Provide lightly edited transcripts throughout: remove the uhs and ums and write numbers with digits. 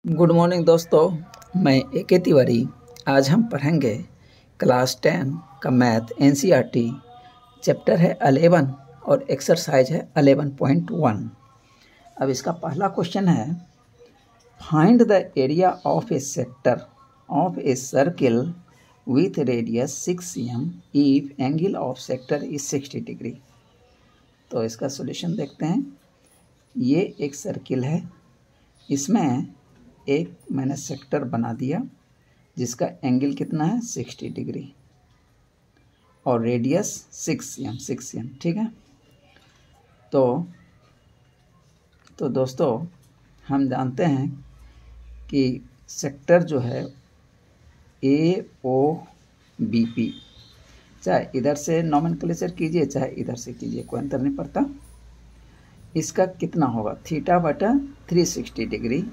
Good morning दोस्तों, मैं A K. Tiwari. आज हम पढ़ेंगे क्लास 10 का मैथ एनसीईआरटी। चैप्टर है 11 और एक्सरसाइज है 11.1। अब इसका पहला क्वेश्चन है, find the area of A sector of a circle with radius 6 cm if angle of sector is 60 degree. तो इसका सॉल्यूशन देखते हैं। ये एक सर्किल है, इसमें एक मैंने सेक्टर बना दिया जिसका एंगल कितना है 60 डिग्री और रेडियस 6 cm, ठीक है। तो दोस्तों हम जानते हैं कि सेक्टर जो है AOBP, चाहे इधर से नॉमेनक्लेचर कीजिए चाहे इधर से कीजिए, कोई अंतर नहीं पड़ता। इसका कितना होगा थीटा बटा 360 degree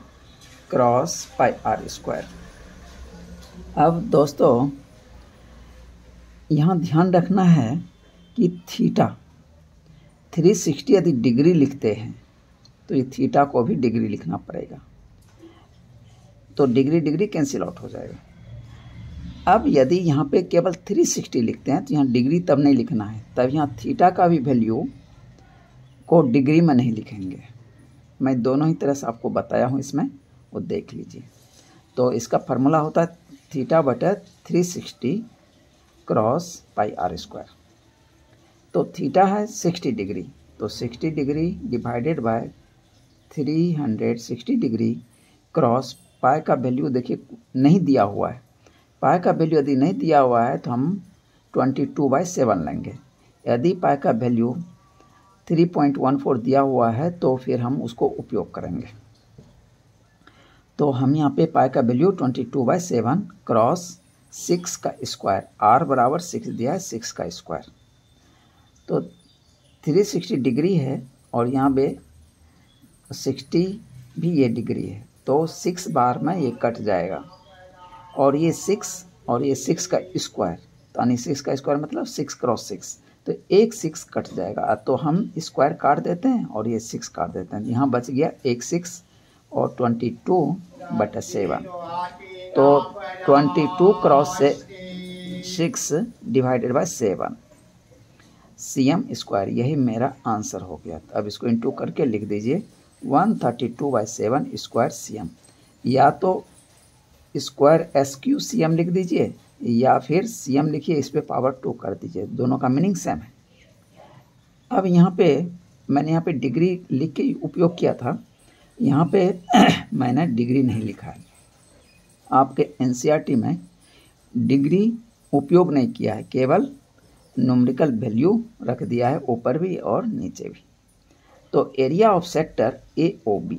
cross pi r square. अब दोस्तों यहाँ ध्यान रखना है कि थीटा 360 यदि डिग्री लिखते हैं तो ये थीटा को भी डिग्री लिखना पड़ेगा, तो डिग्री डिग्री कैंसिल आउट हो जाएगा। अब यदि यहाँ पे केवल 360 लिखते हैं तो यहाँ डिग्री तब नहीं लिखना है, तब यहाँ थीटा का भी वैल्यू को डिग्री में नहीं लिखेंगे। मैं दोनों ही तरह से आपको बताया हूँ, इसमें वो देख लीजिए। तो इसका फार्मूला होता है थीटा बटा 360 क्रॉस पाई आर स्क्वायर। तो थीटा है 60 डिग्री, तो 60 degree divided by 360 degree cross pi का वैल्यू देखिए नहीं दिया हुआ है। पाई का वैल्यू यदि नहीं दिया हुआ है तो हम 22/7 लेंगे। यदि पाई का वैल्यू 3.14 दिया हुआ है तो फिर हम उसको उपयोग करेंगे। तो हम यहाँ पे पाई का वैल्यू 22/7 क्रॉस 6 का स्क्वायर, आर बराबर 6 दिया है, 6 का स्क्वायर। तो 360 डिग्री है और यहाँ पे 60 भी ये डिग्री है, तो 6 बार में ये कट जाएगा और ये 6 और ये 6 का स्क्वायर, तो यानी 6 का स्क्वायर मतलब 6 क्रॉस 6, तो एक 6 कट जाएगा। तो हम स्क्वायर काट देते हैं और ये 6 काट देते हैं, यहाँ बच गया एक 6 और 22/7। तो 22 क्रॉस से 6 डिवाइडेड बाय 7 cm स्क्वायर, यही मेरा आंसर हो गया। अब इसको इंटू करके लिख दीजिए 132/7 स्क्वायर cm, या तो स्क्वायर SQ cm लिख दीजिए या फिर cm लिखिए, इस पे पावर 2 कर दीजिए, दोनों का मीनिंग सेम है। अब यहाँ पे मैंने यहाँ पे डिग्री लिख के उपयोग किया था, यहाँ पे मैंने डिग्री नहीं लिखा है। आपके एनसीईआरटी में डिग्री उपयोग नहीं किया है, केवल न्यूमेरिकल वैल्यू रख दिया है ऊपर भी और नीचे भी। तो एरिया ऑफ सेक्टर AOB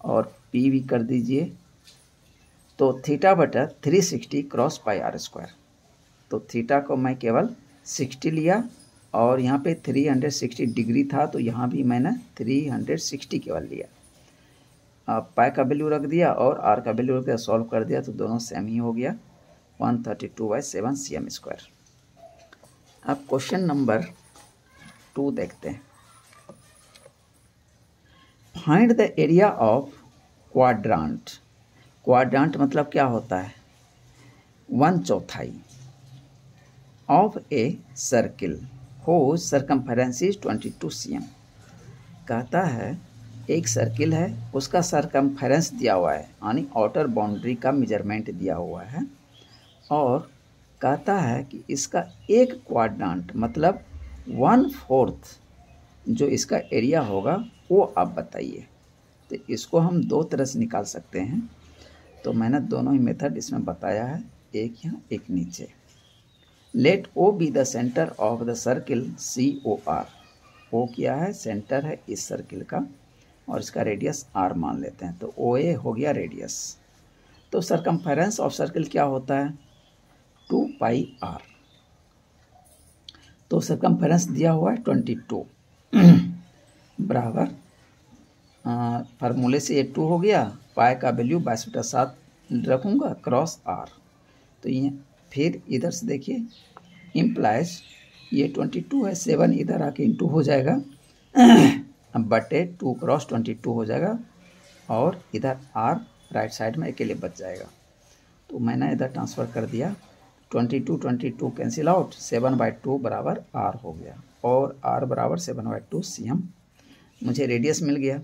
और P भी कर दीजिए, तो थीटा बटा 360 क्रॉस पाई आर स्क्वायर। तो थीटा को मैं केवल 60 लिया और यहाँ पे 360 डिग्री था, तो यहाँ भी मैंने 360 केवल लिया। अब पाई का वैल्यू रख दिया और आर का वैल्यू रख दिया, सॉल्व कर दिया तो दोनों सेम ही हो गया, 132/7 cm स्क्वायर। अब क्वेश्चन नंबर 2 देखते हैं। Find the area of quadrant. Quadrant मतलब क्या होता है 1/4 ऑफ ए सर्किल हो सरकमफेरेंस इज 22 cm। कहता है एक सर्किल है, उसका सरकमफेरेंस दिया हुआ है, यानी आउटर बाउंड्री का मेजरमेंट दिया हुआ है, और कहता है कि इसका एक क्वाड्रांट मतलब 1/4 जो इसका एरिया होगा वो आप बताइए। तो इसको हम दो तरह से निकाल सकते हैं, तो मैंने दोनों ही मेथड इसमें बताया है, एक यहाँ एक नीचे। Let O be the centre of the circle COR। O क्या है, सेंटर है इस सर्किल का और इसका रेडियस R मान लेते हैं, तो OA हो गया रेडियस। तो सरकमफेरेंस ऑफ सर्किल क्या होता है 2πr। तो सरकमफेरेंस दिया हुआ है 22 बराबर फार्मूले से ये 2 हो गया, पाई का वैल्यू 22/7 रखूँगा क्रॉस R। तो ये फिर इधर से देखिए इम्प्लाइज ये 22 है, 7 इधर आके इंटू हो जाएगा बटे 2 क्रॉस 22 हो जाएगा और इधर r राइट साइड में अकेले बच जाएगा। तो मैंने इधर ट्रांसफ़र कर दिया, 22 कैंसिल आउट, 7/2 बराबर r हो गया और r बराबर 7/2 cm। मुझे रेडियस मिल गया।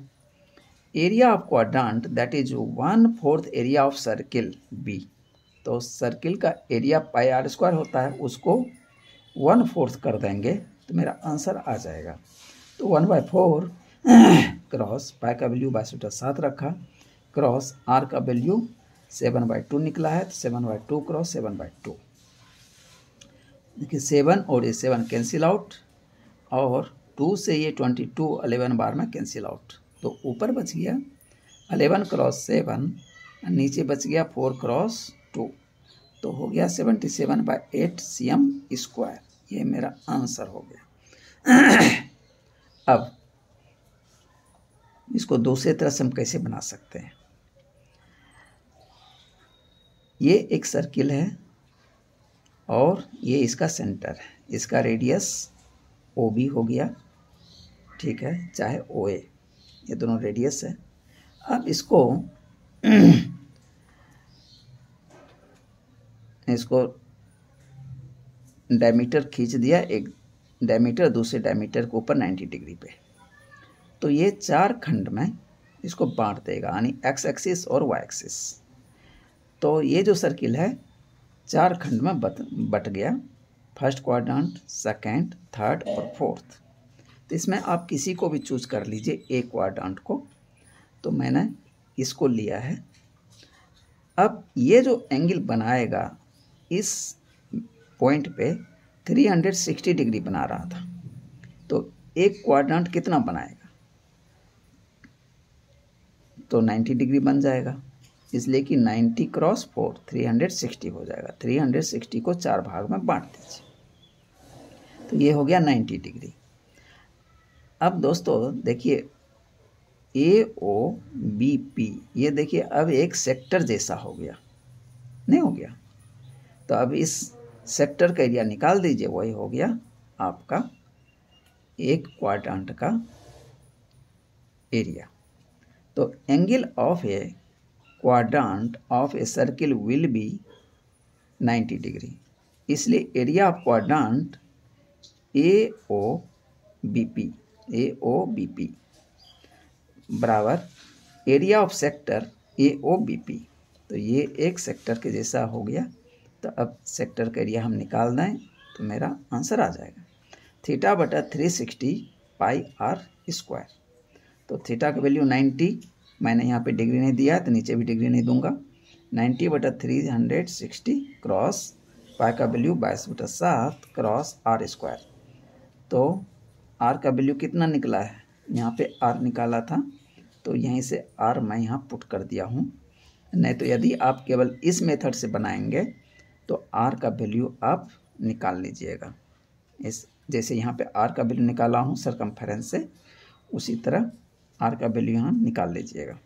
Area of quadrant that is 1/4 area of circle B। तो सर्किल का एरिया पाई r² होता है, उसको 1/4 कर देंगे तो मेरा आंसर आ जाएगा। तो 1/4 क्रॉस पाई का वैल्यू 22/7 रखा, क्रॉस r का वैल्यू 7/2 निकला है, तो 7/2 क्रॉस 7/2। देखिए 7 और ये 7 कैंसिल आउट और 2 से ये 22 11 बार में कैंसिल आउट, तो ऊपर बच गया 11 क्रॉस 7, नीचे बच गया 4 क्रॉस 2, तो हो गया 77/8 cm²। ये मेरा आंसर हो गया। अब इसको दूसरे तरह से हम कैसे बना सकते हैं। ये एक सर्किल है और ये इसका सेंटर है, इसका रेडियस OB हो गया, ठीक है, चाहे OA, ये दोनों रेडियस है। अब इसको डायमीटर खींच दिया, एक डायमीटर दूसरे डायमीटर के ऊपर 90 डिग्री पे, तो ये 4 खंड में इसको बांट देगा, यानी x एक्सिस और y एक्सिस। तो ये जो सर्किल है 4 खंड में बट गया, फर्स्ट क्वाड्रेंट, सेकंड, थर्ड और फोर्थ। तो इसमें आप किसी को भी चूज कर लीजिए एक क्वाड्रेंट को, तो मैंने इसको लिया है। अब ये जो एंगल बनाएगा इस पॉइंट पे 360 डिग्री बना रहा था, तो एक क्वाड्रेंट कितना बनाएगा, तो 90 डिग्री बन जाएगा, इसलिए कि 90 क्रॉस 4 360 हो जाएगा। 360 को 4 भाग में बांट दीजिए, तो ये हो गया 90 डिग्री। अब दोस्तों देखिए AOBP, ये देखिए अब एक सेक्टर जैसा हो गया, नहीं हो गया, तो अब इस सेक्टर का एरिया निकाल दीजिए, वही हो गया आपका एक क्वाड्रेंट का एरिया। तो angle of A quadrant of a circle will be 90 degree, इसलिए एरिया ऑफ क्वाड्रेंट AOBP बराबर एरिया ऑफ सेक्टर AOBP। तो ये एक सेक्टर के जैसा हो गया, तो अब सेक्टर का एरिया हम निकाल दें तो मेरा आंसर आ जाएगा θ/360 πr²। तो थीटा का वैल्यू 90, मैंने यहाँ पे डिग्री नहीं दिया तो नीचे भी डिग्री नहीं दूंगा, 90/360 क्रॉस पाई का वैल्यू 22/7 क्रॉस r²। तो r का वैल्यू कितना निकला है, यहाँ पे r निकाला था, तो यहीं से r मैं यहाँ पुट कर दिया हूँ। नहीं तो यदि आप केवल इस मेथड से बनाएंगे तो r का वैल्यू आप निकाल लीजिएगा, इस जैसे यहाँ पे r का वैल्यू निकाला हूँ सरकमफेरेंस से, उसी तरह r का वैल्यू यहाँ निकाल लीजिएगा।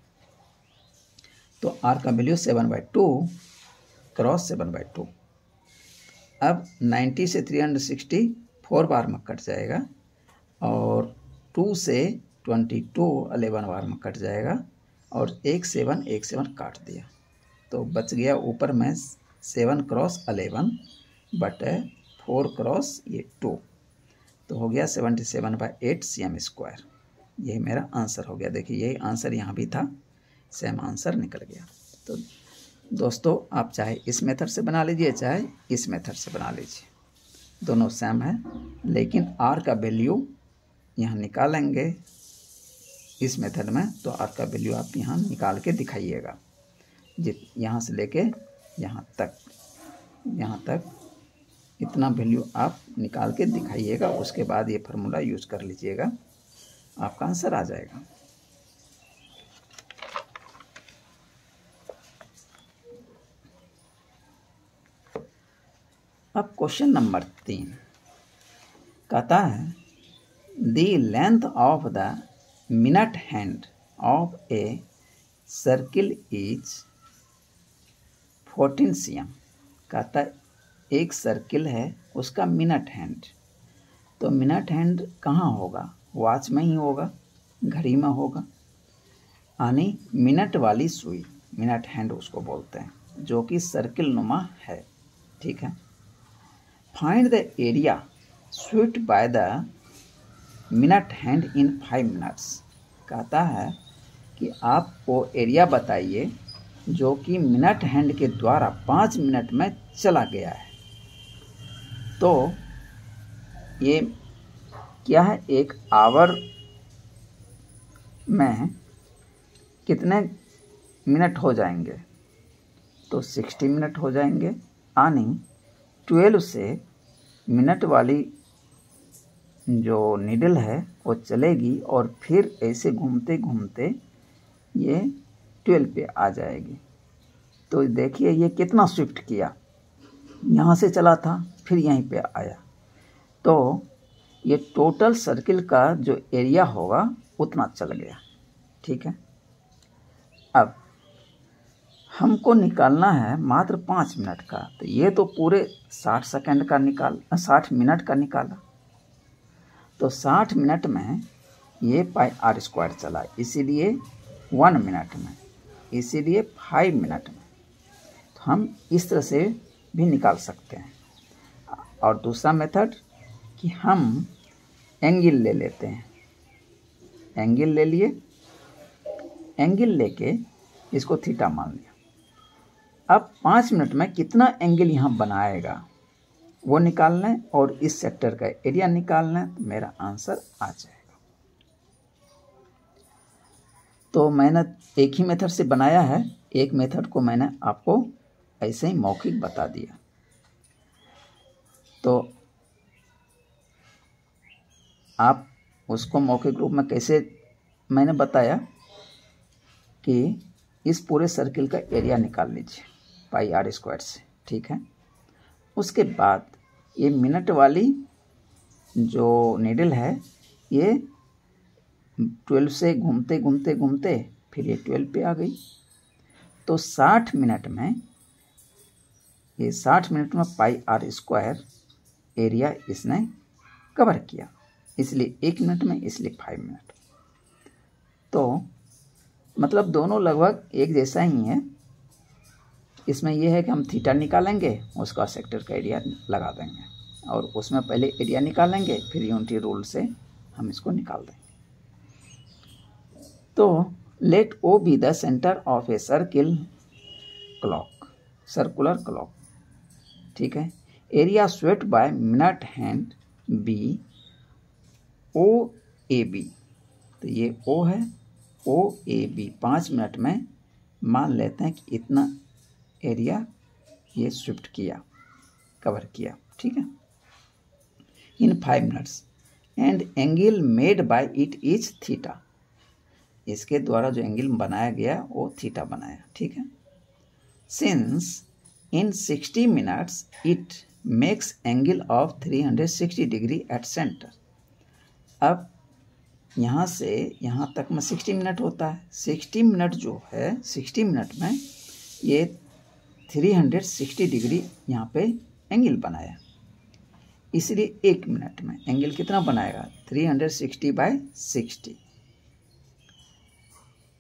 तो r का वैल्यू 7/2 क्रॉस 7/2। अब 90 से 360 4 बार में कट जाएगा और 2 से 22 11 बार में कट जाएगा और 1 7 काट दिया, तो बच गया ऊपर में 7 क्रॉस 11 बटे 4 क्रॉस ये 2, तो हो गया 77/8 cm²। यही मेरा आंसर हो गया। देखिए यही आंसर यहाँ भी था, सेम आंसर निकल गया। तो दोस्तों आप चाहे इस मेथड से बना लीजिए चाहे इस मेथड से बना लीजिए, दोनों सेम है, लेकिन r का वैल्यू यहाँ निकालेंगे इस मेथड में, तो r का वैल्यू आप यहाँ निकाल के दिखाइएगा, यहाँ से लेके यहाँ तक इतना वैल्यू आप निकाल के दिखाइएगा, उसके बाद ये फार्मूला यूज कर लीजिएगा, आपका आंसर आ जाएगा। अब क्वेश्चन नंबर 3 कहता है the length of the minute hand of a circle is 14 cm। कहता है एक सर्किल है, उसका मिनट हैंड, तो मिनट हैंड कहाँ होगा, वॉच में ही होगा, घड़ी में होगा, यानी मिनट वाली सुई, मिनट हैंड उसको बोलते हैं, जो कि सर्किल नुमा है। ठीक है। Find the area swept by the minute hand in 5 minutes. कहता है कि आप वो एरिया बताइए जो कि मिनट हैंड के द्वारा 5 मिनट में चला गया है। तो ये क्या है, एक आवर में कितने मिनट हो जाएंगे, तो 60 मिनट हो जाएंगे, यानी 12 से मिनट वाली जो नीडल है वो चलेगी और फिर ऐसे घूमते घूमते ये 12 पे आ जाएगी। तो देखिए ये कितना शिफ्ट किया, यहाँ से चला था फिर यहीं पे आया, तो ये टोटल सर्किल का जो एरिया होगा उतना चल गया। ठीक है। अब हमको निकालना है मात्र 5 मिनट का, तो ये तो पूरे 60 सेकंड का 60 मिनट का निकाला, तो 60 मिनट में ये पाई आर स्क्वायर चला, इसीलिए 1 मिनट में, इसीलिए 5 मिनट में। तो हम इस तरह से भी निकाल सकते हैं। और दूसरा मेथड कि हम एंगल ले लेते हैं, एंगल ले लिए, एंगल लेके इसको थीटा मान लिया। अब 5 मिनट में कितना एंगल यहाँ बनाएगा वो निकालना है और इस सेक्टर का एरिया निकालना है, तो मेरा आंसर आ जाएगा। तो मैंने एक ही मेथड से बनाया है, एक मेथड को मैंने आपको ऐसे ही मौखिक बता दिया। तो आप उसको मौखिक रूप में कैसे मैंने बताया कि इस पूरे सर्किल का एरिया निकाल लीजिए पाई आर स्क्वायर से। ठीक है। उसके बाद ये मिनट वाली जो नीडल है ये 12 से घूमते घूमते घूमते फिर ये 12 पे आ गई। तो 60 मिनट में, ये 60 मिनट में पाई आर स्क्वायर एरिया इसने कवर किया, इसलिए 1 मिनट में, इसलिए 5 मिनट। तो मतलब दोनों लगभग एक जैसा ही है। इसमें यह है कि हम थीटा निकालेंगे, उसका सेक्टर का एरिया लगा देंगे, और उसमें पहले एरिया निकालेंगे, फिर यूनिटी रूल से हम इसको निकाल देंगे। तो let O be the centre of a circular clock. ठीक है। Area swept by minute hand B O A B. तो ये ओ है, ओ ए बी 5 मिनट में मान लेते हैं कि इतना एरिया ये शिफ्ट किया, कवर किया। ठीक है। इन 5 minutes and angle made by it is theta. इसके द्वारा जो एंगल बनाया गया वो थीटा बनाया। ठीक है। Since in 60 minutes it makes angle of 360 degree at centre. अब यहाँ से यहाँ तक में 60 मिनट होता है, 60 मिनट जो है 60 मिनट में ये 360 डिग्री यहाँ पे एंगल बनाया, इसलिए 1 मिनट में एंगल कितना बनाएगा 360 बाय 60,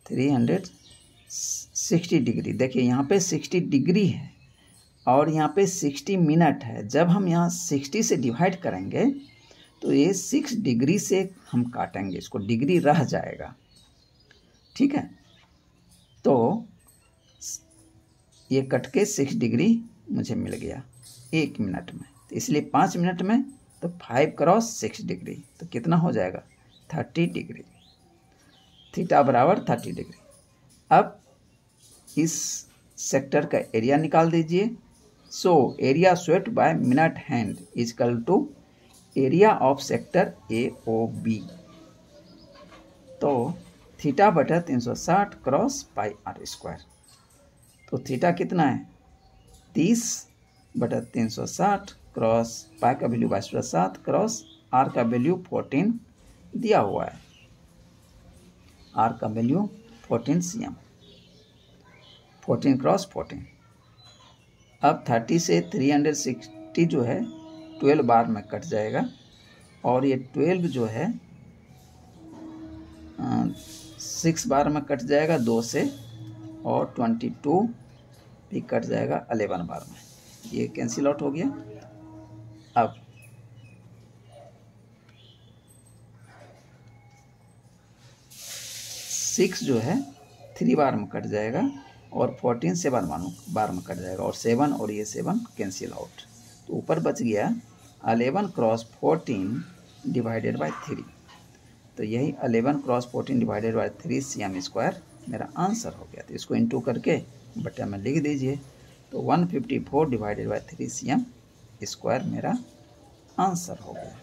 360 डिग्री। देखिए यहाँ पे 60 डिग्री है और यहाँ पे 60 मिनट है। जब हम यहाँ 60 से डिवाइड करेंगे तो ये 6 डिग्री से हम काटेंगे, इसको डिग्री रह जाएगा। ठीक है। तो ये कट के 6 डिग्री मुझे मिल गया 1 मिनट में, तो इसलिए 5 मिनट में तो 5 क्रॉस 6 डिग्री, तो कितना हो जाएगा 30 डिग्री, थीटा बराबर 30 डिग्री। अब इस सेक्टर का एरिया निकाल दीजिए। So area swept by minute hand is equal to area of sector A O B. तो थीटा बटा 360 क्रॉस पाई आर स्क्वायर। तो थीटा कितना है 30 बटा 360 क्रॉस पाई का वैल्यू 7 क्रॉस आर का वैल्यू 14 दिया हुआ है, आर का वैल्यू 14 cm, 14 क्रॉस 14। अब 30 से 360 जो है 12 बार में कट जाएगा और ये 12 जो है 6 बार में कट जाएगा 2 से, और 22 भी कट जाएगा 11 बार में, ये कैंसिल आउट हो गया। अब 6 जो है 3 बार में कट जाएगा, और 14 7 बार में कट जाएगा, और 7 और ये 7 कैंसिल आउट, तो ऊपर बच गया 11 क्रॉस 14 डिवाइडेड बाय 3। तो यही 11 cross 14 divided by 3 cm square मेरा आंसर हो गया। तो इसको इंटू करके बटा में लिख दीजिए, तो 154 डिवाइडेड बाय 3 cm स्क्वायर मेरा आंसर हो गया।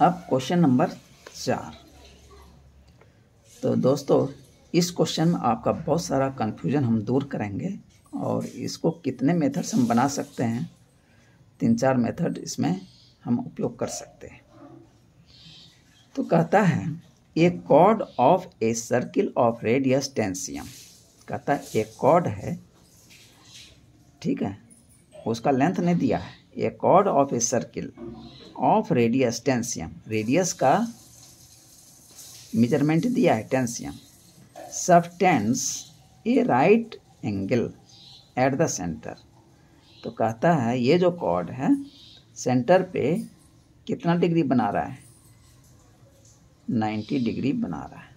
अब क्वेश्चन नंबर 4। तो दोस्तों इस क्वेश्चन में आपका बहुत सारा कन्फ्यूजन हम दूर करेंगे, और इसको कितने मेथड से हम बना सकते हैं, 3-4 मेथड इसमें हम उपयोग कर सकते हैं। तो कहता है a chord of a circle of radius 10 cm। कहता है एक कॉर्ड है, ठीक है, उसका लेंथ नहीं दिया है। A chord of a circle of radius 10 cm, radius का मेजरमेंट दिया है 10 cm, subtends a right angle at the centre. तो कहता है ये जो कॉर्ड है सेंटर पे कितना डिग्री बना रहा है, 90 डिग्री बना रहा है,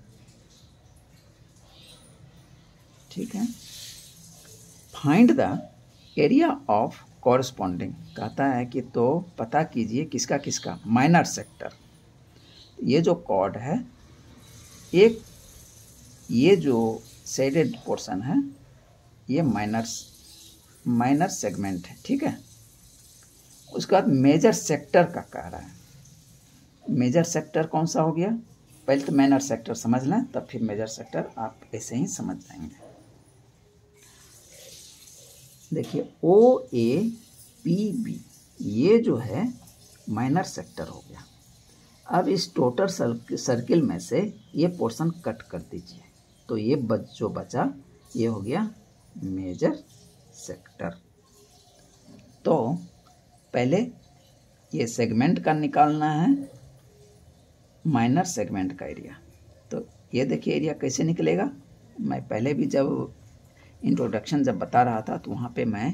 ठीक है। Find the area of corresponding, कहता है कि तो पता कीजिए किसका किसका माइनर सेक्टर। ये जो कॉर्ड है, एक ये जो शेडेड पोर्शन है ये माइनर सेगमेंट है, ठीक है। उसके बाद मेजर सेक्टर का कह रहा है। मेजर सेक्टर कौन सा हो गया, पहले तो माइनर सेक्टर समझ लें, तब फिर मेजर सेक्टर आप ऐसे ही समझ जाएंगे। देखिए ओ ए पी बी ये जो है माइनर सेक्टर हो गया। अब इस टोटल सर्किल में से ये पोर्शन कट कर दीजिए, तो ये जो बचा ये हो गया मेजर सेक्टर। तो पहले ये सेगमेंट का निकालना है, माइनर सेगमेंट का एरिया। तो ये देखिए एरिया कैसे निकलेगा, मैं पहले भी जब इंट्रोडक्शन जब बता रहा था तो वहाँ पे मैं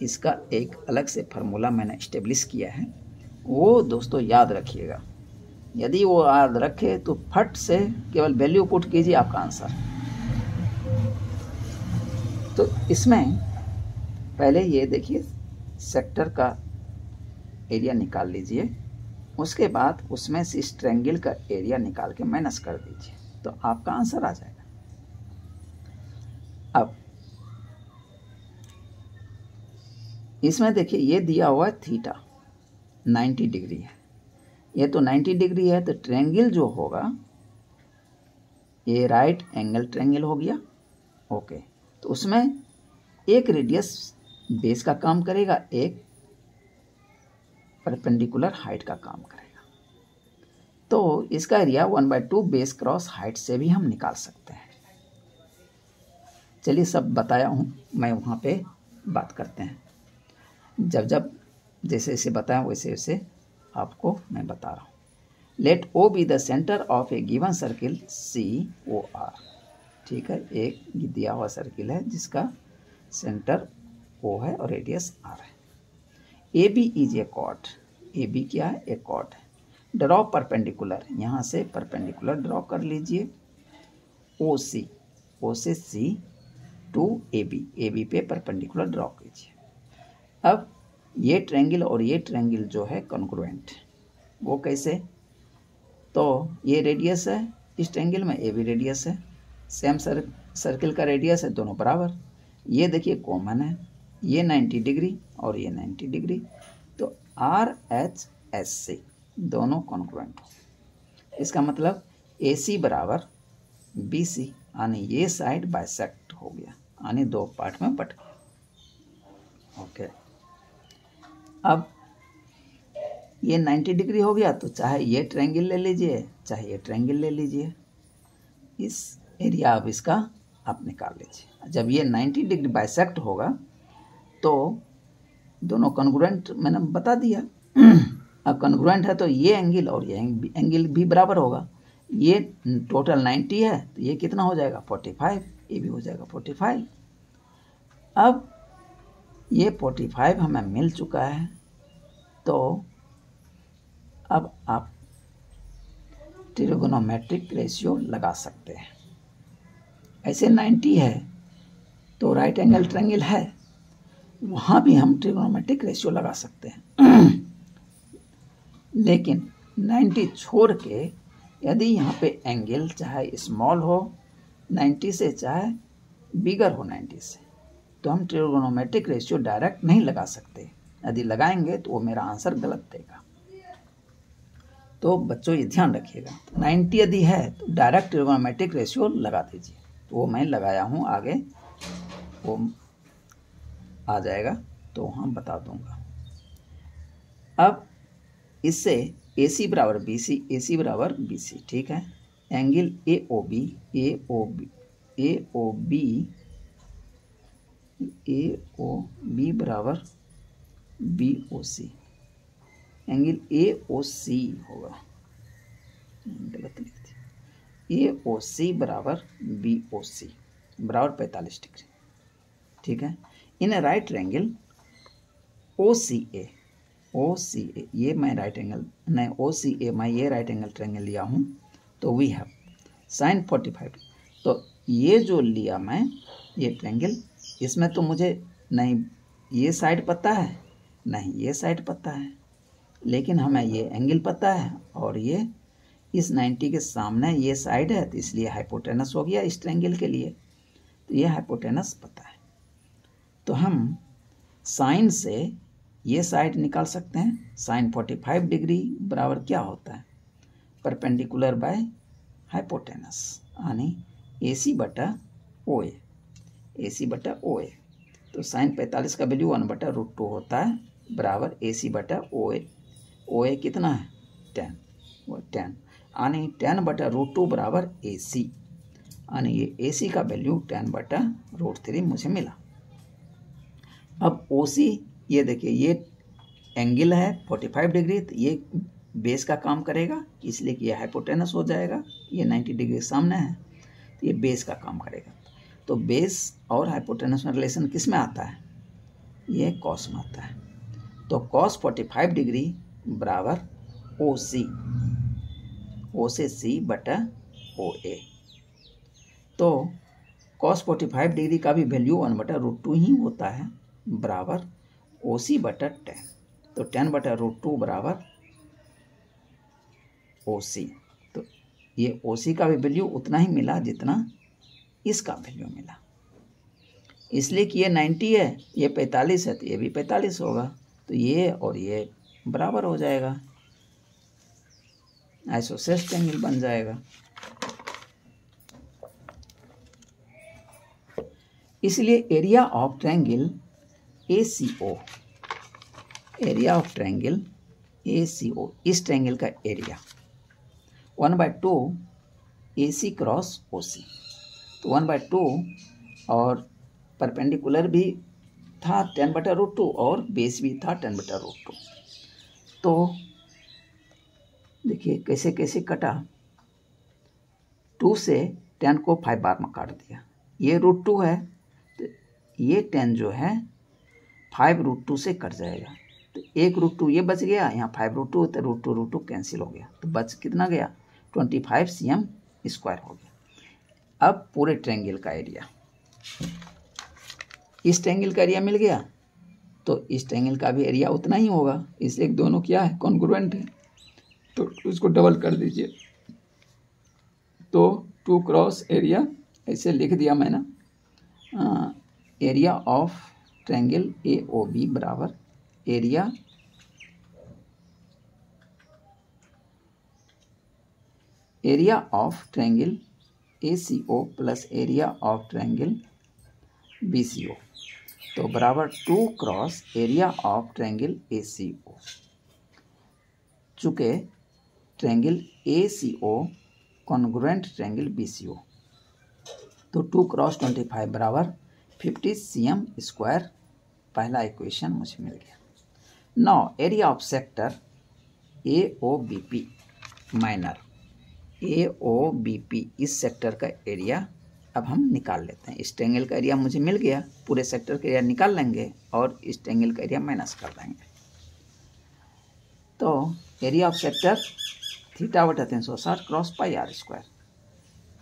इसका एक अलग से फार्मूला मैंने इस्टेब्लिश किया है, वो दोस्तों याद रखिएगा। यदि वो याद रखे तो फट से केवल वैल्यू पुट कीजिए, आपका आंसर। तो इसमें पहले ये देखिए सेक्टर का एरिया निकाल लीजिए, उसके बाद उसमें से इस ट्रायंगल का एरिया निकाल के माइनस कर दीजिए, तो आपका आंसर आ जाएगा। अब इसमें देखिए ये दिया हुआ है थीटा 90 डिग्री है, ये तो 90 डिग्री है, तो ट्रायंगल जो होगा ये राइट एंगल ट्रायंगल हो गया, ओके। तो उसमें एक रेडियस बेस का काम करेगा, एक परपेंडिकुलर हाइट का काम करेगा। तो इसका एरिया 1/2 बेस क्रॉस हाइट से भी हम निकाल सकते हैं। चलिए सब बताया हूँ मैं, वहाँ पे बात करते हैं। जब जैसे जैसे बताया वैसे वैसे आपको मैं बता रहा हूँ। Let O be the centre of a given circle COR, ठीक है। एक दिया हुआ सर्किल है जिसका सेंटर O है और रेडियस R है। AB is a chord, AB क्या है, एक कॉर्ड है। ड्रॉ परपेंडिकुलर, यहाँ से परपेंडिकुलर ड्रॉ कर लीजिए OC, O से C टू AB, AB पे परपेंडिकुलर ड्रॉ कीजिए। अब ये ट्रायंगल और ये ट्रायंगल जो है कॉन्ग्रुएंट, वो कैसे, तो ये रेडियस है इस ट्रायंगल में, ये भी रेडियस है, सेम सर्किल का रेडियस है, दोनों बराबर। ये देखिए कॉमन है, ये 90 डिग्री और ये 90 डिग्री, तो RHSC दोनों कॉन्ग्रुएंट हो। इसका मतलब AC बराबर BC, यानी ये साइड बाइसेक्ट हो गया, यानी दो पार्ट में बट गया, ओके। अब ये 90 डिग्री हो गया, तो चाहे ये ट्रायंगल ले लीजिए चाहे ये ट्रायंगल ले लीजिए। इस एरिया अब इसका आप निकाल लीजिए। जब ये 90 डिग्री बाइसेक्ट होगा तो दोनों कॉन्ग्रुएंट मैंने बता दिया। अब कॉन्ग्रुएंट है तो ये एंगल और ये एंगल भी बराबर होगा। ये टोटल 90 है तो ये कितना हो जाएगा 45, ये भी हो जाएगा 45। अब ये 45 हमें मिल चुका है, तो अब आप ट्रिगोनोमेट्रिक रेशियो लगा सकते हैं। ऐसे 90 है तो राइट एंगल ट्रायंगल है, वहाँ भी हम ट्रिगोनोमेट्रिक रेशियो लगा सकते हैं। लेकिन 90 छोड़ के यदि यहाँ पे एंगल चाहे स्मॉल हो 90 से चाहे बिगर हो 90 से, तो हम ट्रिगोनोमेट्रिक रेशियो डायरेक्ट नहीं लगा सकते। यदि लगाएंगे तो वो मेरा आंसर गलत देगा। तो बच्चों ये ध्यान रखिएगा, 90 यदि है तो डायरेक्ट ट्रिगोनोमेट्रिक रेशियो लगा दीजिए। तो वो मैं लगाया हूँ, आगे वो आ जाएगा तो वहाँ बता दूंगा। अब इससे AC बराबर BC, AC बराबर BC, ठीक है। एंगल AOB बराबर BOC, एंगल AOC होगा, गलत लिख दिया। AOC बराबर BOC बराबर 45 डिग्री, ठीक है। इन राइट ट्रायंगल OCA, ये मैं राइट एंगल नहीं, OCA मैं ये राइट एंगल ट्रायंगल लिया हूँ, तो वी हैव sin 45। तो ये जो लिया मैं ये ट्रायंगल, इसमें तो मुझे नहीं ये साइड पता है, नहीं ये साइड पता है, लेकिन हमें ये एंगल पता है और ये इस 90 के सामने ये साइड है, तो इसलिए हाइपोटेनस हो गया इस ट्रायंगल के लिए। तो ये हाइपोटेनस पता है, तो हम साइन से ये साइड निकाल सकते हैं। साइन 45 डिग्री बराबर क्या होता है, परपेंडिकुलर बाय हाइपोटेनस, यानी AC बटा OA, AC बटा OA। तो साइन 45 का वैल्यू 1/√2 होता है, बराबर AC बटा OA। OA कितना है 10, वो 10, यानी 10/√2 बराबर AC, यानी ये AC का वैल्यू 10/√3 मुझे मिला। अब OC, ये देखिए ये एंगल है 45 डिग्री, तो ये बेस का काम करेगा, इसलिए कि ये हाइपोटेनस हो जाएगा, ये 90 डिग्री के सामने है, तो ये बेस का काम करेगा। तो बेस और हाइपोटेनस में रिलेशन किस में आता है, ये कॉस में आता है। तो कॉस 45 डिग्री बराबर OC, O से C बटा OA। तो कॉस 45 डिग्री का भी वैल्यू 1/√2 ही होता है, बराबर OC बटा 10। तो 10/√2 बराबर OC। तो ये OC का भी वैल्यू उतना ही मिला जितना इसका वैल्यू मिला, इसलिए कि ये 90 है, ये 45 है, तो ये भी 45 होगा, तो ये और ये बराबर हो जाएगा, आइसोसेलेस ट्रायंगल बन जाएगा। इसलिए area of triangle ACO, area of triangle ACO, इस ट्रायंगल का एरिया 1/2 AC क्रॉस OC। तो 1/2 और परपेंडिकुलर भी था 10/√2 और बेस भी था 10/√2। तो देखिए कैसे कैसे कटा, 2 से 10 को 5 बार में काट दिया, ये √2 है, तो ये 10 जो है 5√2 से कट जाएगा, तो एक √2 ये बच गया, यहाँ 5√2, तो √2 कैंसिल हो गया, तो बच कितना गया 25 cm स्क्वायर हो गया। अब पूरे ट्रायंगल का एरिया, इस ट्रायंगल का एरिया मिल गया, तो इस ट्रायंगल का भी एरिया उतना ही होगा, इसलिए दोनों क्या है कॉन्ग्रुएंट है, तो उसको डबल कर दीजिए। तो 2 क्रॉस एरिया ऐसे लिख दिया मैंने, एरिया ऑफ ट्रायंगल AOB बराबर area of triangle ACO plus area of triangle BCO, तो बराबर 2 cross area of triangle ACO। चूँकि triangle ACO congruent triangle BCO, तो 2 क्रॉस 25 बराबर 50 cm स्क्वायर, पहला इक्वेशन मुझे मिल गया। Now area of sector AOBP minor, AOBP इस सेक्टर का एरिया अब हम निकाल लेते हैं। इस ट्रायंगल का एरिया मुझे मिल गया, पूरे सेक्टर का एरिया निकाल लेंगे और इस ट्रायंगल का एरिया माइनस कर देंगे। तो area of sector θ/360 cross pi r square,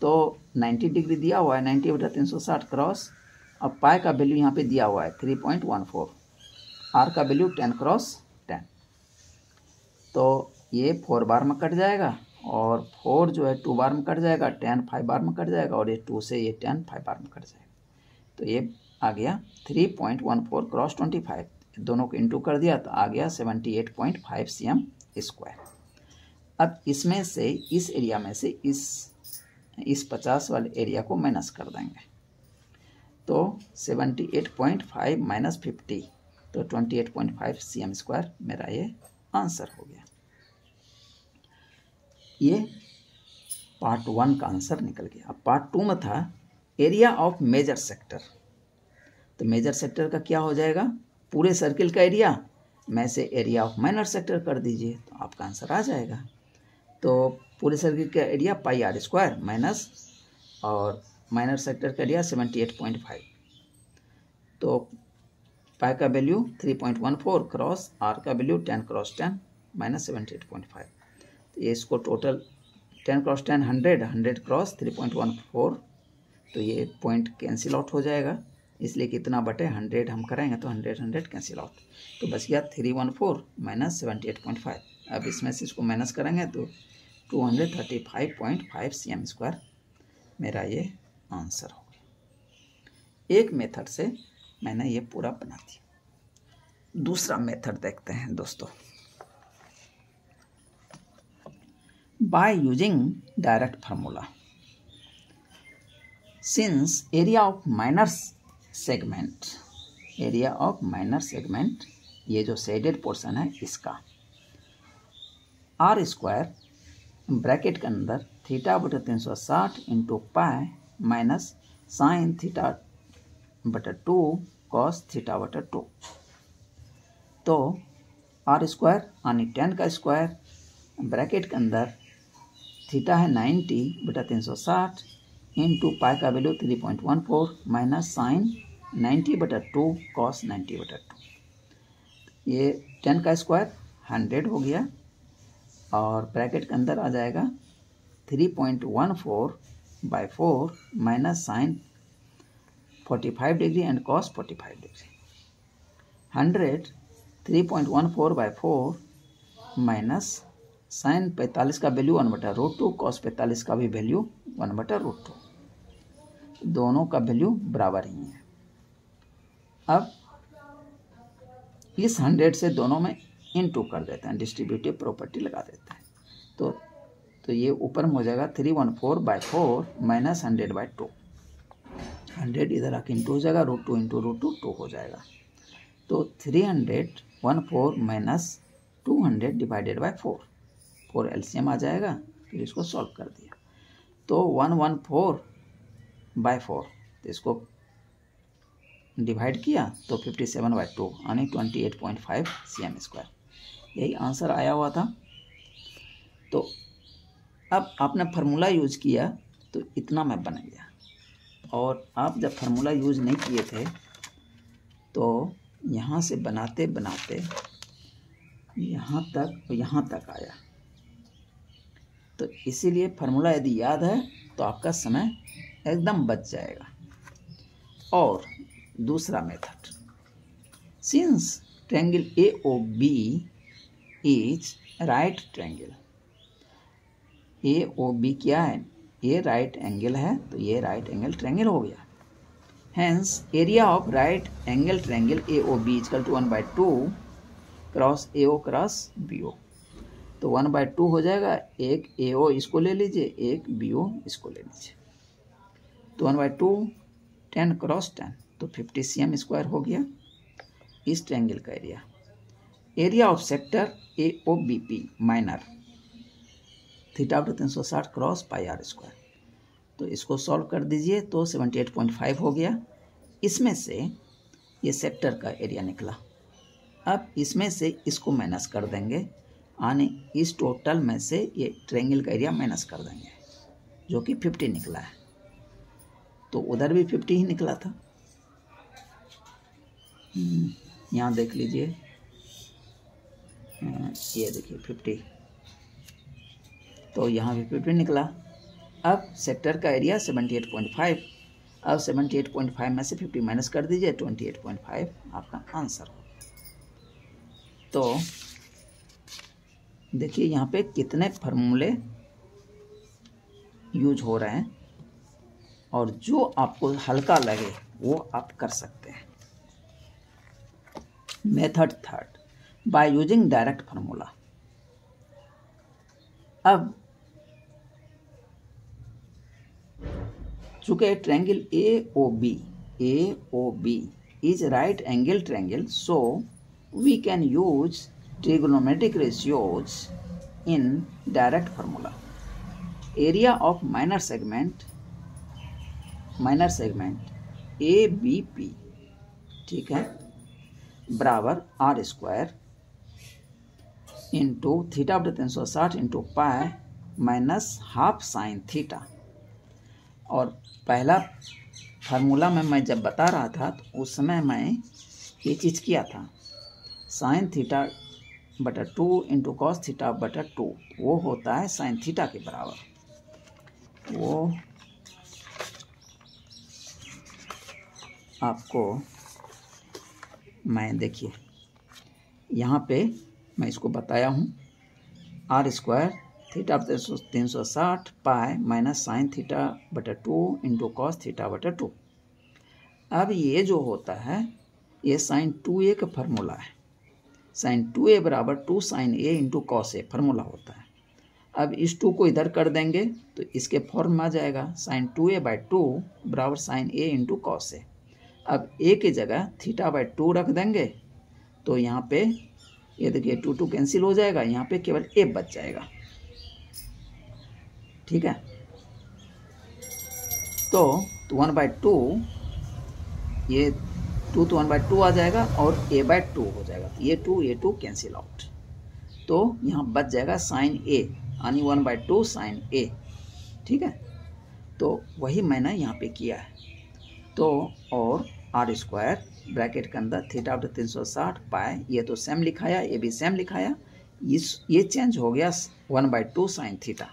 तो 90 डिग्री दिया हुआ है, 90/360 क्रॉस, अब पाई का वैल्यू यहाँ पे दिया हुआ है 3.14, r का वैल्यू 10 क्रॉस 10, तो ये 4 बार में कट जाएगा और 4 जो है 2 बार में कट जाएगा, 10 5 बार में कट जाएगा और ये 2 से ये 10 5 बार में कट जाएगा। तो ये आ गया 3.14 क्रॉस 25, दोनों को इंटू कर दिया तो आ गया 78.5 cm स्क्वायर। अब इसमें से इस एरिया में से इस 50 वाले एरिया को माइनस कर देंगे, तो 78.5 माइनस 50, तो 28.5 cm स्क्वायर मेरा ये आंसर हो गया। ये पार्ट 1 का आंसर निकल गया। अब पार्ट 2 में था एरिया ऑफ मेजर सेक्टर, तो मेजर सेक्टर का क्या हो जाएगा, पूरे सर्किल का एरिया में से एरिया ऑफ माइनर सेक्टर कर दीजिए तो आपका आंसर आ जाएगा। तो पूरे सर्किल का area pi r square minus और माइनर सेक्टर का एरिया 78.5, तो पाई का वैल्यू 3.14 क्रॉस r का वैल्यू 10 क्रॉस 10 माइनस 78.5, तो ये इसको टोटल 10 क्रॉस 10 100 क्रॉस 3.14, तो ये पॉइंट कैंसिल आउट हो जाएगा, इसलिए कितना बटे 100 हम करेंगे तो 100 कैंसिल आउट, तो बच गया 314 माइनस 78.5। अब इसमें से इसको माइनस करेंगे तो 235.5 cm स्क्वायर मेरा ये आंसर हो गया। एक मेथड से मैंने ये पूरा बना दिया। दूसरा मेथड देखते हैं दोस्तों। By using direct formula, since area of minor segment, area of minor segment, ये जो शेडेड पोर्शन है इसका r स्क्वायर ब्रैकेट के अंदर θ/360 into pi minus sine θ/2 cos θ/2, तो r स्क्वायर यानी 10 का स्क्वायर ब्रैकेट के अंदर थीटा है 90/360 इंटू पाई का वैल्यू 3.14 माइनस साइन 90/2 कॉस 90/2, ये 10 का स्क्वायर 100 हो गया और ब्रैकेट के अंदर आ जाएगा 3.14/4 minus sine 45 degree and cos 45 degree, 100 3.14/4 minus sine 45 का वैल्यू 1/√2 कॉस 45 का भी वैल्यू 1/√2, दोनों का वैल्यू बराबर ही है। अब इस 100 से दोनों में इनटू कर देते हैं, डिस्ट्रीब्यूटिव प्रॉपर्टी लगा देते हैं, तो ये ऊपर में हो जाएगा 314/4 माइनस 100/2, 100 इधर आके इंटू हो जाएगा, √2 इंटू √2 2 हो जाएगा, तो 314 माइनस 200 डिवाइडेड बाई 4, 4 एलसीएम आ जाएगा, फिर इसको सॉल्व कर दिया तो 114/4, तो इसको डिवाइड किया तो 57/2 यानी 28.5 cm स्क्वायर, यही आंसर आया हुआ था। तो अब आपने फार्मूला यूज किया तो इतना में बन गया, और आप जब फार्मूला यूज नहीं किए थे तो यहाँ से बनाते बनाते यहाँ तक आया, तो इसीलिए फार्मूला यदि याद है तो आपका समय एकदम बच जाएगा। और दूसरा method, since triangle AOB is right triangle, AOB क्या है, ये राइट एंगल है, तो ये राइट एंगल ट्रायंगल हो गया। Hence area of right angle triangle AOB equal to 1/2 cross AO cross BO, तो 1/2 हो जाएगा, एक AO इसको ले लीजिए, एक BO इसको ले लीजिए, तो 1/2 10 क्रॉस 10, तो 50 cm स्क्वायर हो गया इस ट्रायंगल का area. Area of sector AOBP minor θ/360 cross pi r square, तो इसको सॉल्व कर दीजिए तो 78.5 हो गया। इसमें से ये सेक्टर का एरिया निकला। अब इसमें से इसको माइनस कर देंगे, यानी इस टोटल में से ये ट्रायंगल का एरिया माइनस कर देंगे, जो कि 50 निकला है। तो उधर भी 50 ही निकला था। यहाँ देख लीजिए, ये देखिए 50, तो यहाँ भी 50 निकला। अब सेक्टर का एरिया 78.5, अब 78.5 में से 50 माइनस कर दीजिए, 28.5 आपका आंसर हो। तो देखिए यहाँ पे कितने फार्मूले यूज हो रहे हैं, और जो आपको हल्का लगे वो आप कर सकते हैं। Method third, by using direct formula. अब चूंकि triangle AOB is right angle triangle, so we can use trigonometric ratios in direct formula. Area of minor segment ABP, ठीक है, बराबर R स्क्वायर इंटू थीटा बटे 360 into pi minus half sine theta. और पहला formula में मैं जब बता रहा था तो उस समय मैं ये चीज़ किया था, साइन थीटा बटा 2 इंटू कॉस थीटा बटा 2, वो होता है साइन थीटा के बराबर। वो आपको मैं देखिए यहाँ पे मैं इसको बताया हूँ, R स्क्वायर थीटा बटा 360 पाई माइनस साइन थीटा बटा 2 इंटू कॉस थीटा बटा 2। अब ये जो होता है ये साइन 2a का फार्मूला है। साइन 2a बराबर 2 sine a into cos a formula होता है। अब इस 2 को इधर कर देंगे तो इसके फॉर्म में आ जाएगा, साइन 2a बाई 2 बराबर sine a into cos a। अब a की जगह थीटा बाई 2 रख देंगे तो यहाँ पे ये देखिए 2 कैंसिल हो जाएगा, यहाँ पे केवल a बच जाएगा, ठीक है। तो 1/2, ये 2 तो 1/2 आ जाएगा और a/2 हो जाएगा, तो ये 2 कैंसिल आउट, तो यहाँ बच जाएगा साइन a, यानी 1/2 साइन a, ठीक है। तो वही मैंने यहाँ पे किया है। तो और R स्क्वायर ब्रैकेट के अंदर थीटा बटे 360 पाए, ये तो सेम लिखाया, ये भी सेम लिखाया, ये चेंज हो गया 1/2 साइन थीटा।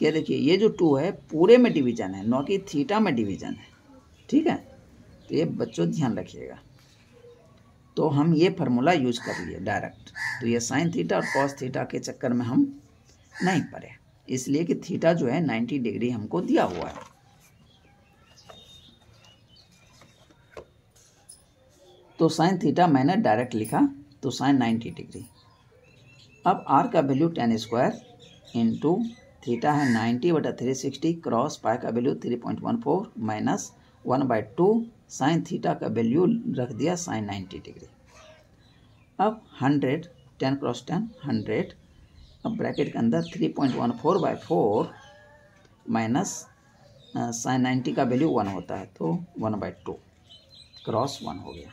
ये देखिए ये जो 2 है पूरे में डिवीजन है, न कि थीटा में डिवीजन है, ठीक है। तो ये बच्चों ध्यान रखिएगा। तो हम ये फार्मूला यूज कर लिए डायरेक्ट, तो ये साइन थीटा और कॉस थीटा के चक्कर में हम नहीं पड़े, इसलिए कि थीटा जो है 90 डिग्री हमको दिया हुआ है। तो साइन थीटा मैंने डायरेक्ट लिखा, तो साइन 90 डिग्री। अब R का वैल्यू 10 स्क्वायर इंटू थीटा है 90 बटा 360 क्रॉस पाई का वैल्यू 3.14 माइनस 1/2 साइन थीटा का वैल्यू रख दिया साइन 90 डिग्री। अब 100, 10 क्रॉस 10 100, अब ब्रैकेट के अंदर 3.14/4 माइनस साइन 90 का वैल्यू 1 होता है, तो 1/2 क्रॉस 1 हो गया।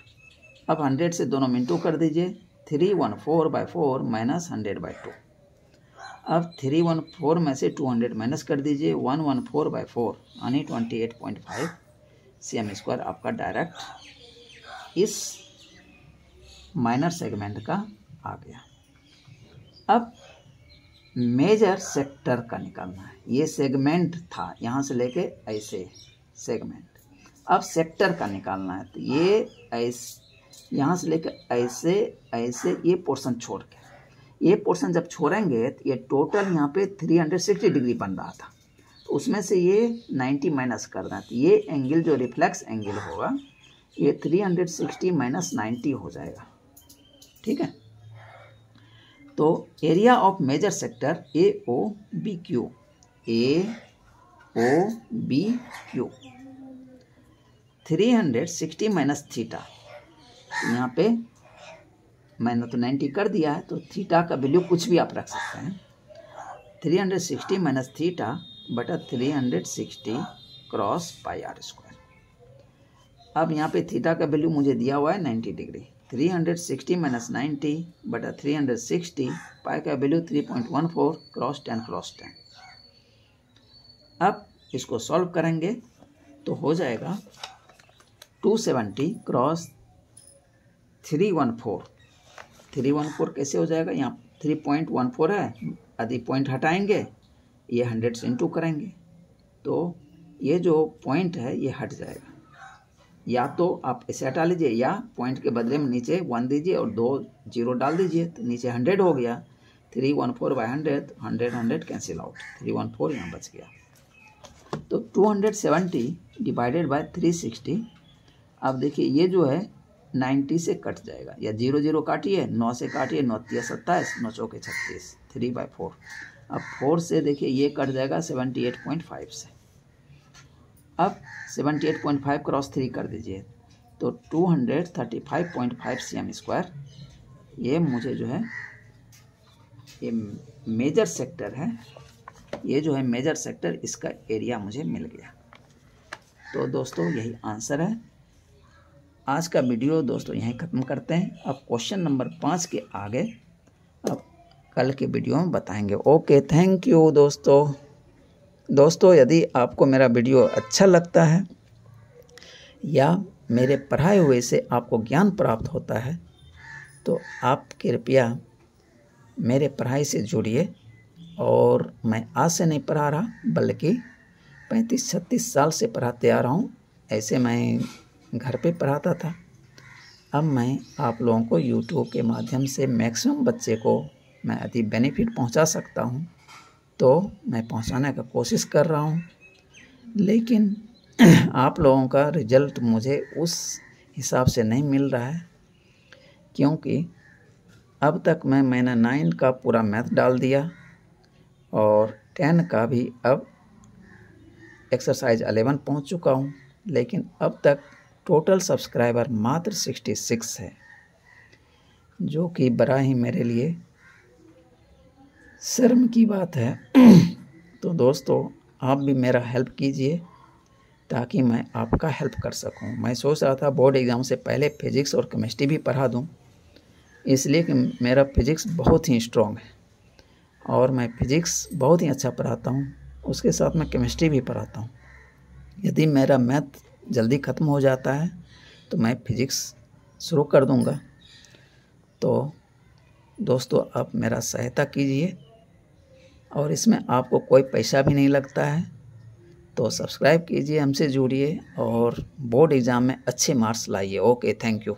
अब 100 से दोनों में इंटू कर दीजिए, 314/4 माइनस 100/2। अब 314 में से 200 माइनस कर दीजिए, 114/4 यानी 28.5 cm स्क्वायर आपका डायरेक्ट इस माइनर सेगमेंट का आ गया। अब मेजर सेक्टर का निकालना है, ये सेगमेंट था यहाँ से लेके ऐसे सेगमेंट, अब सेक्टर का निकालना है, तो ये ऐसे यहाँ से लेकर ऐसे ऐसे ये पोर्शन छोड़ के, ये पोर्शन जब छोड़ेंगे तो ये टोटल यहाँ पे 360 डिग्री बन रहा था, तो उसमें से ये 90 माइनस कर दें, तो ये एंगल जो रिफ्लेक्स एंगल होगा ये 360 माइनस 90 हो जाएगा, ठीक है। तो area of major sector AOBQ, AOBQ 360 minus theta, यहाँ पे मैंने तो 90 कर दिया है, तो थीटा का वैल्यू कुछ भी आप रख सकते हैं। 360 माइनस थीटा बटा 360 क्रॉस पाई आर स्क्वायर। अब यहाँ पे थीटा का वैल्यू मुझे दिया हुआ है 90 डिग्री। 360 माइनस 90 बटा 360, पाई का वैल्यू 3.14 क्रॉस 10। अब इसको सॉल्व करेंगे तो हो जाएगा 270 क्रॉस 314। 314 कैसे हो जाएगा, यहाँ 3.14 है, आदि पॉइंट हटाएंगे, ये 100 से इंटू करेंगे तो ये जो पॉइंट है ये हट जाएगा। या तो आप इसे हटा लीजिए या पॉइंट के बदले में नीचे 1 दीजिए और 2 जीरो डाल दीजिए, तो नीचे 100 हो गया। 314 बाई 100 कैंसिल आउट, 314 यहाँ बच गया। तो 270 डिवाइडेड बाय 360, अब देखिए ये जो है 90 से कट जाएगा, या 0 0 काटिए, 9 से काटिए, 9 3 27, 9 चौके 36, 3/4। अब 4 से देखिए ये कट जाएगा 78.5 से। अब 78.5 क्रॉस 3 कर दीजिए तो 235.5 cm स्क्वायर। ये मुझे जो है ये मेजर सेक्टर है, ये जो है मेजर सेक्टर, इसका एरिया मुझे मिल गया। तो दोस्तों यही आंसर है। आज का वीडियो दोस्तों यहीं ख़त्म करते हैं। अब क्वेश्चन नंबर 5 के आगे अब कल के वीडियो में बताएंगे। ओके, थैंक यू दोस्तों यदि आपको मेरा वीडियो अच्छा लगता है या मेरे पढ़ाए हुए से आपको ज्ञान प्राप्त होता है तो आप कृपया मेरे पढ़ाई से जुड़िए। और मैं आज से नहीं पढ़ा रहा, बल्कि 35-36 साल से पढ़ाते आ रहा हूँ। ऐसे मैं घर पे पढ़ाता था, अब मैं आप लोगों को YouTube के माध्यम से मैक्सिमम बच्चे को मैं यदि बेनिफिट पहुँचा सकता हूँ तो मैं पहुँचाने का कोशिश कर रहा हूँ। लेकिन आप लोगों का रिजल्ट मुझे उस हिसाब से नहीं मिल रहा है, क्योंकि अब तक मैंने 9 का पूरा मैथ डाल दिया और 10 का भी अब एक्सरसाइज 11 पहुंच चुका हूं, लेकिन अब तक टोटल सब्सक्राइबर मात्र 66 है, जो कि बड़ा ही मेरे लिए शर्म की बात है। तो दोस्तों आप भी मेरा हेल्प कीजिए ताकि मैं आपका हेल्प कर सकूं। मैं सोच रहा था बोर्ड एग्ज़ाम से पहले फिज़िक्स और केमिस्ट्री भी पढ़ा दूं, इसलिए कि मेरा फिज़िक्स बहुत ही स्ट्रॉन्ग है और मैं फिज़िक्स बहुत ही अच्छा पढ़ाता हूं, उसके साथ मैं केमिस्ट्री भी पढ़ाता हूं। यदि मेरा मैथ जल्दी ख़त्म हो जाता है तो मैं फिज़िक्स शुरू कर दूंगा। तो दोस्तों आप मेरा सहायता कीजिए और इसमें आपको कोई पैसा भी नहीं लगता है, तो सब्सक्राइब कीजिए, हमसे जुड़िए और बोर्ड एग्ज़ाम में अच्छे मार्क्स लाइए। Okay, thank you.